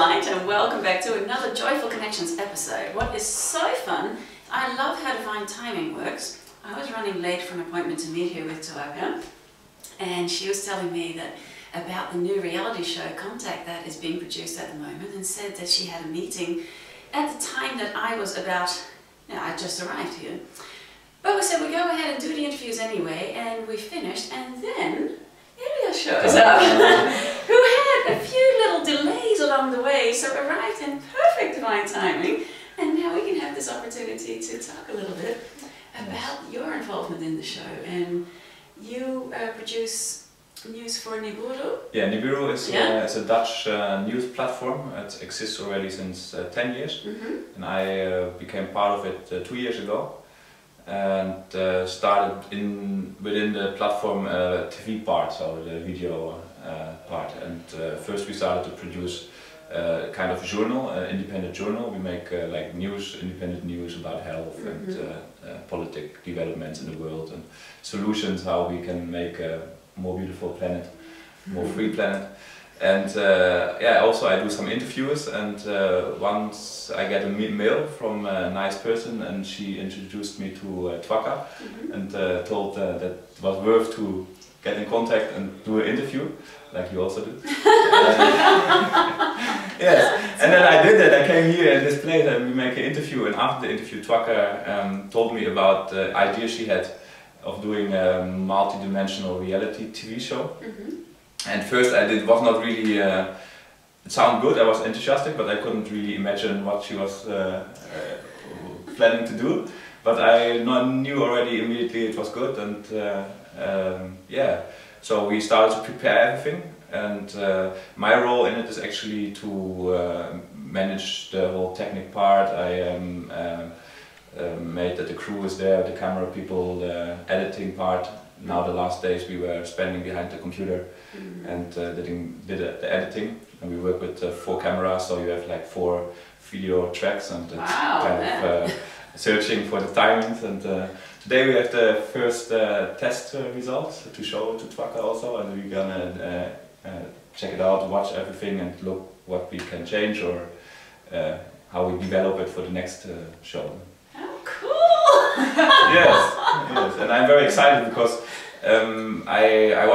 Light and welcome back to another Joyful Connections episode. What is so fun, I love how divine timing works. I was running late for an appointment to meet here with Tuaca, and she was telling me that about the new reality show Contact that is being produced at the moment, and said that she had a meeting at the time that I was I just arrived here. But we said we go ahead and do the interviews anyway, and we finished, and then Elias shows up, who had a few little delays along the way, so arrived in perfect divine timing, and now we can have this opportunity to talk a little bit about your involvement in the show. And you produce news for Niburu? Yeah, Niburu is a Dutch news platform. It exists already since 10 years, and I became part of it 2 years ago. And started within the platform TV part, so the video part. And first we started to produce kind of journal, independent journal. We make like news, independent news about health and politic developments in the world and solutions how we can make a more beautiful planet, more free planet. And yeah, also I do some interviews, and once I get a mail from a nice person, and she introduced me to Tuaca, and told that it was worth to get in contact and do an interview, like you also do. Yes, and then I did that. I came here in this place and we make an interview, and after the interview Tuaca told me about the idea she had of doing a multi-dimensional reality TV show. And first was not really, it sounded good, I was enthusiastic, but I couldn't really imagine what she was planning to do. But I knew already immediately it was good, and yeah, so we started to prepare everything. And my role in it is actually to manage the whole technical part. I made that the crew is there, the camera people, the editing part. Now the last days we were spending behind the computer and did the editing, and we work with 4 cameras, so you have like 4 video tracks, and it's kind of searching for the timings. And today we have the first test results to show to Tuaca also, and we're gonna check it out, watch everything and look what we can change or how we develop it for the next show. Yes, yes, and I'm very excited because I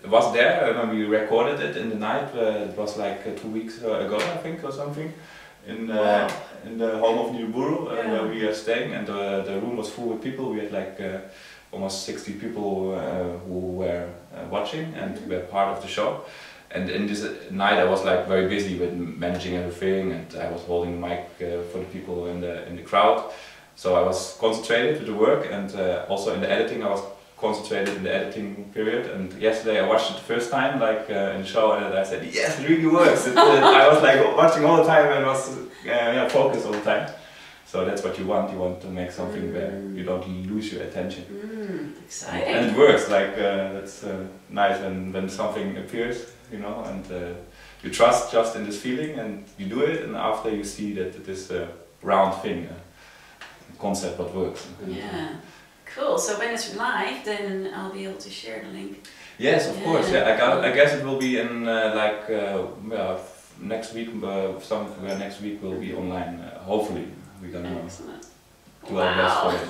was there when we recorded it in the night. It was like 2 weeks ago, I think, or something, in the home of Niburu, where we are staying, and the room was full with people. We had like almost 60 people who were watching and were part of the show. And in this night I was like very busy with managing everything, and I was holding the mic for the people in the crowd. So I was concentrated with the work, and also in the editing I was concentrated in the editing period. And yesterday I watched it the first time, like in the show, and I said, yes, it really works. I was like watching all the time and was focused all the time. So that's what you want. You want to make something where you don't lose your attention. Exciting. And it works. Like that's nice when something appears, you know, and you trust just in this feeling, and you do it, and after you see that it is a round thing. Concept what works. Yeah, cool. So when it's live, then I'll be able to share the link. Yes, of course. Yeah, I guess it will be in next week. Somewhere next week will be online. Hopefully, we're gonna do our best for it.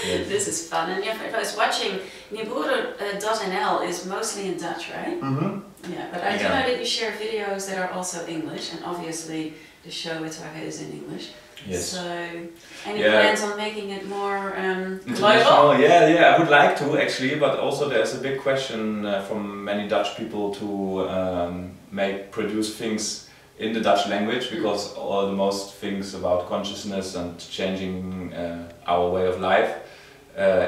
Yes. This is fun. And if I was watching, Niburu.nl is mostly in Dutch, right? Yeah, but I do know that you share videos that are also English, and obviously the show with Tuaca is in English. Yes. So, any plans on making it more global? Yeah, I would like to actually, but also there's a big question from many Dutch people to produce things in the Dutch language, because all the most things about consciousness and changing our way of life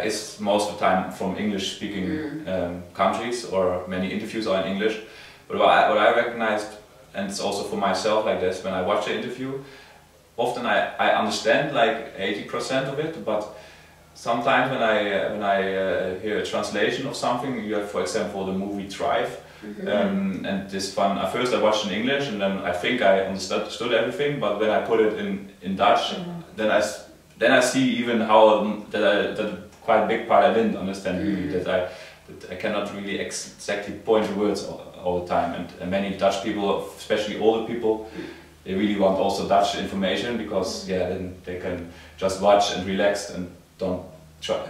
is most of the time from English-speaking countries, or many interviews are in English. But what I recognized, and it's also for myself like this, when I watch the interview, often I understand like 80% of it, but sometimes when I hear a translation of something, you have, for example, the movie Thrive, and this one. At first I watched in English, and then I think I understood everything, but when I put it in Dutch, then I see even how that quite a big part I didn't understand really, that I cannot really exactly point the words all the time, and many Dutch people, especially older people, they really want also Dutch information, because then they can just watch and relax and don't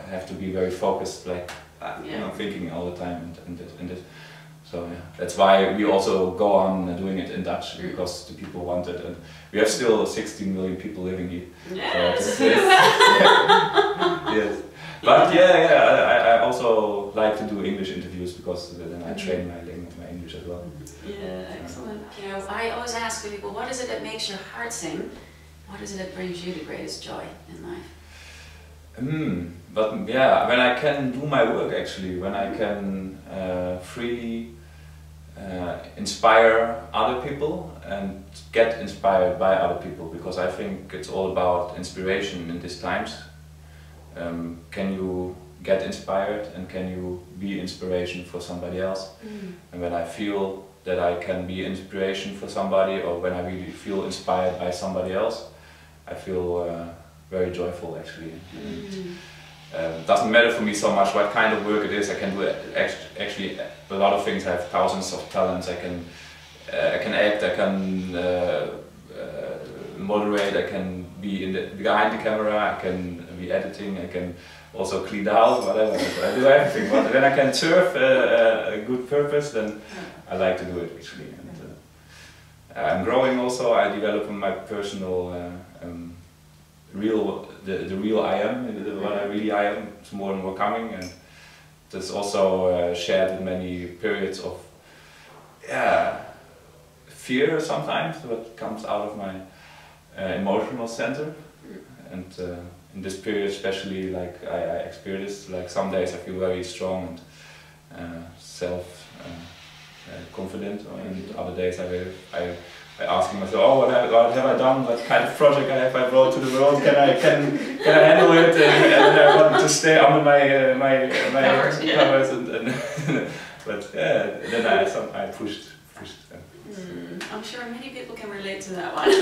have to be very focused, like thinking all the time and it. So that's why we also go on doing it in Dutch, because the people want it, and we have still 16 million people living here. Yes. So yes. But I also like to do English interviews, because then I train my English as well. Yeah, excellent. You know, I always ask people, what is it that makes your heart sing? What is it that brings you the greatest joy in life? But when I can do my work, actually, when I can freely inspire other people and get inspired by other people, because I think it's all about inspiration in these times. Can you get inspired, and can you be inspiration for somebody else? And when I feel that I can be inspiration for somebody, or when I really feel inspired by somebody else, I feel very joyful, actually. It doesn't matter for me so much what kind of work it is. I can do actually a lot of things. I have thousands of talents. I can act, I can moderate, I can be behind the camera, I can be editing, I can also clean the house, whatever. I do everything. But when I can serve a good purpose, then I like to do it, actually. And I'm growing also. I develop my personal the real I am, what I really I am. It's more and more coming, and that's also shared in many periods of fear sometimes, what comes out of my emotional center. And in this period especially, like I experience, like some days I feel very strong and confident, and other days I asking myself, oh, what have I done? What kind of project have I brought to the world? Can I handle it? And I want to stay under my covers, but then I pushed. I'm sure many people can relate to that one. Yes,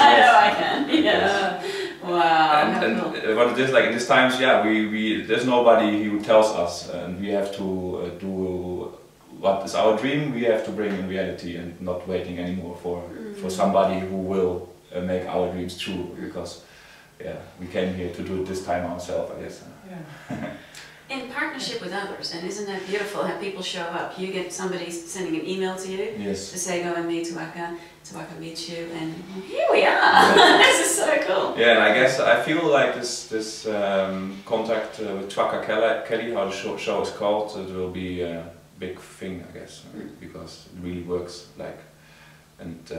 I know I can. Yeah. Wow. And what it is, like in these times, there's nobody who tells us, and we have to do what is our dream. We have to bring in reality, and not waiting anymore for somebody who will make our dreams true. Because we came here to do it this time ourselves, I guess. Yeah. In partnership with others, and isn't that beautiful how people show up? You get somebody sending an email to you to say, go and meet Tuaca, Tuaca meets you, and here we are! This is so cool! Yeah, and I guess I feel like this contact with Tuaca Kelly, how the show is called, it will be a big thing, I guess, because it really works, and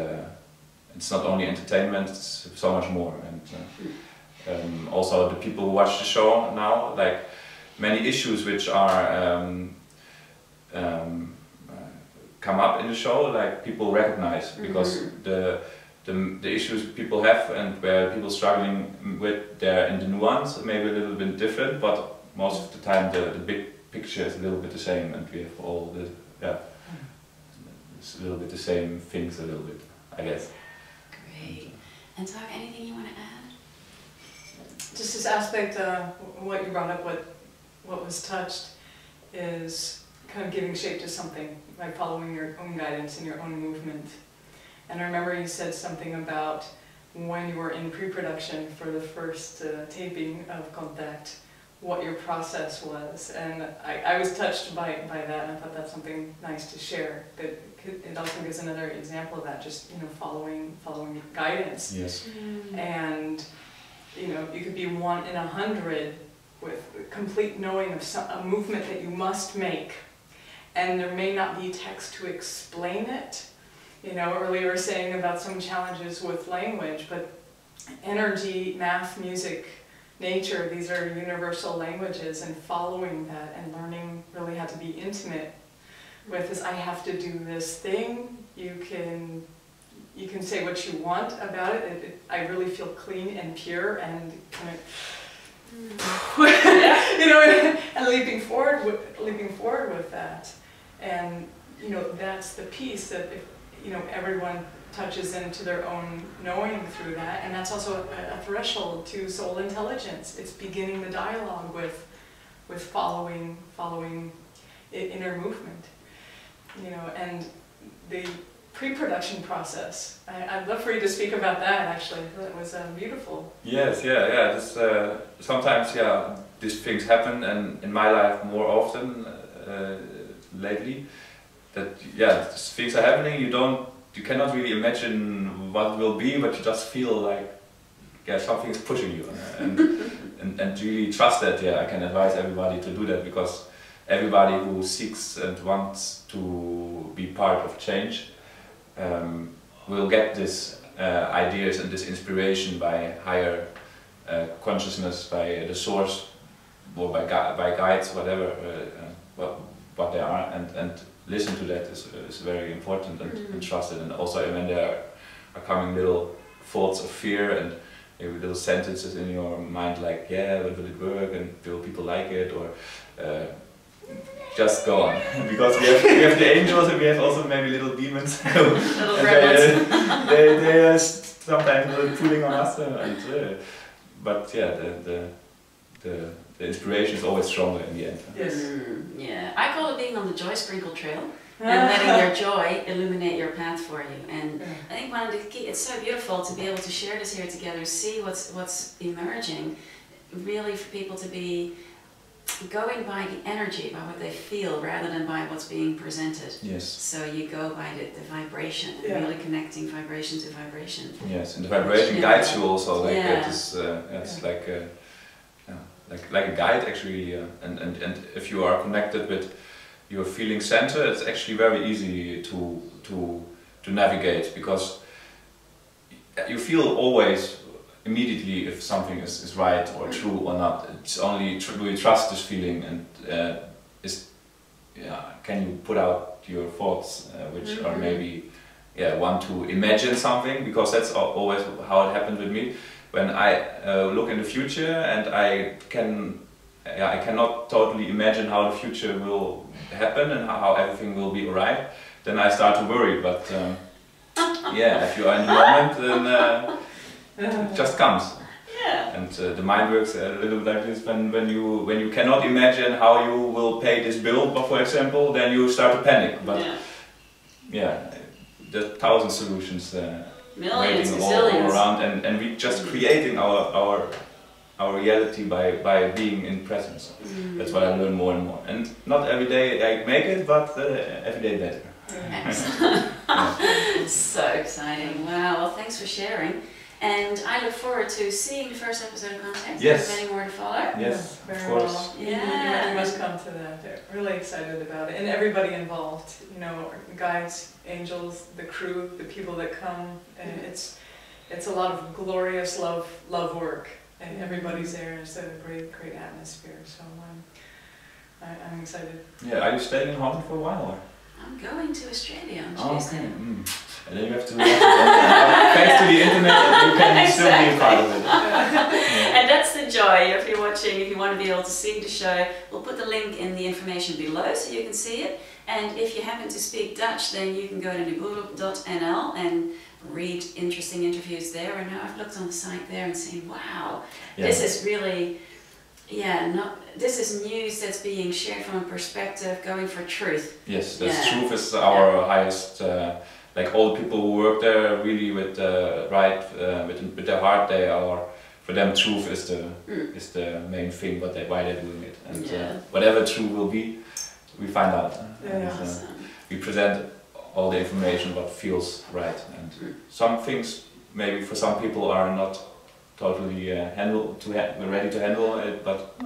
it's not only entertainment, it's so much more. And also the people who watch the show now, like, many issues which are come up in the show, like people recognize, because the issues people have and where people struggling with, they're in the nuance, maybe a little bit different, but most of the time the big picture is a little bit the same, and we have all the it's a little bit the same things, a little bit, I guess. Great. And Tuaca, anything you want to add? Just this aspect, what you brought up, what was touched is kind of giving shape to something by following your own guidance and your own movement. And I remember you said something about when you were in pre-production for the first taping of Contact, what your process was. And I was touched by that, and I thought that's something nice to share. But it also gives another example of that, just following guidance. Yes. And you could be 1 in 100 with complete knowing of a movement that you must make, and there may not be text to explain it. Earlier we were saying about some challenges with language, but energy, math, music, nature, these are universal languages, and following that and learning really how to be intimate with this. I have to do this thing. You can say what you want about it. I really feel clean and pure and kind of and leaping forward with that, and that's the piece that if everyone touches into their own knowing through that, and that's also a threshold to soul intelligence. It's beginning the dialogue with following inner movement, and the pre-production process. I'd love for you to speak about that, actually. That was beautiful. Yes, yeah. This, sometimes, yeah, these things happen, and in my life more often lately. That, yeah, things are happening. You cannot really imagine what it will be, but you just feel like, yeah, something is pushing you, and really trust that. Yeah, I can advise everybody to do that, because everybody who seeks and wants to be part of change will get this ideas and this inspiration by higher consciousness, by the source, or by guides, whatever what they are, and listen to that is very important, and trust it. And also when there are coming little thoughts of fear and maybe little sentences in your mind like, yeah, but will it work, and will people like it, or just go on. Because we have the angels, and we have also maybe little demons. Little gremlins. They are sometimes a little pulling on us, but yeah, the inspiration is always stronger in the end. Yes. Yeah, I call it being on the joy sprinkle trail and letting your joy illuminate your path for you. And I think one of the key, it's so beautiful to be able to share this here together, see what's emerging, really for people to be going by the energy, by what they feel, rather than by what's being presented. Yes. So you go by the vibration, and really connecting vibration to vibration. Yes, and the vibration guides you also, like that is, it's like a guide actually, and if you are connected with your feeling center, it's actually very easy to navigate, because you feel always immediately if something is right or true or not. It's only do you trust this feeling, and can you put out your thoughts, which are maybe want to imagine something, because that's always how it happened with me. When I look in the future and I cannot totally imagine how the future will happen and how everything will be alright, then I start to worry. But if you are in the moment, then it just comes. Yeah. And the mind works a little bit like this. When you cannot imagine how you will pay this bill, for example, then you start to panic. But there are 1,000 solutions. Millions, waiting all around, and we just creating our reality by being in presence. That's what I learn more and more. And not every day I make it, but every day better. Excellent. So exciting. Wow, well, thanks for sharing. And I look forward to seeing the first episode of Contact. Yes. There's many more to follow. Yes, very of course. well. Yeah. You must come to that. They're really excited about it, and everybody involved. You know, guides, angels, the crew, the people that come, and it's a lot of glorious love work, and everybody's there. It's a great atmosphere. So I'm excited. Yeah, are you staying in Holland for a while? Or? I'm going to Australia on Tuesday. Okay. And then you have to thanks to the internet, you can still be a part of it. And that's the joy. If you're watching, if you want to be able to see the show, we'll put the link in the information below so you can see it. And if you happen to speak Dutch, then you can go to niburu.nl and read interesting interviews there. And I've looked on the site there and seen, wow, this is really, this is news that's being shared from a perspective going for truth. Yes, truth is our highest. Like all the people who work there, really with with their heart, they are. For them, truth is the main thing. Why they're doing it, and whatever truth will be, we find out. Awesome. We present all the information what feels right, and some things maybe for some people are not totally ready to handle it, but.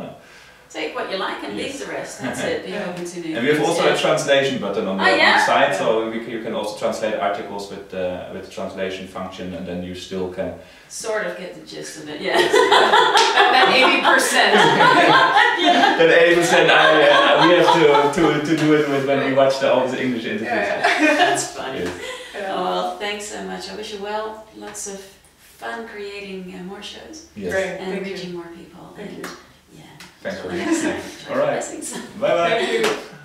Take what you like and leave the rest. That's it. Be open to new. And we have also a translation button on the site, so you can also translate articles with the translation function, and then you still can sort of get the gist of it. Yeah. That 80%. That 80%. We have to do it with when we watch all the English interviews. That's funny. Yes. Oh, well, thanks so much. I wish you well. Lots of fun creating more shows and reaching more people. Thank you. Yeah. Thanks for next time. All right. Blessings. Bye bye. Thank you.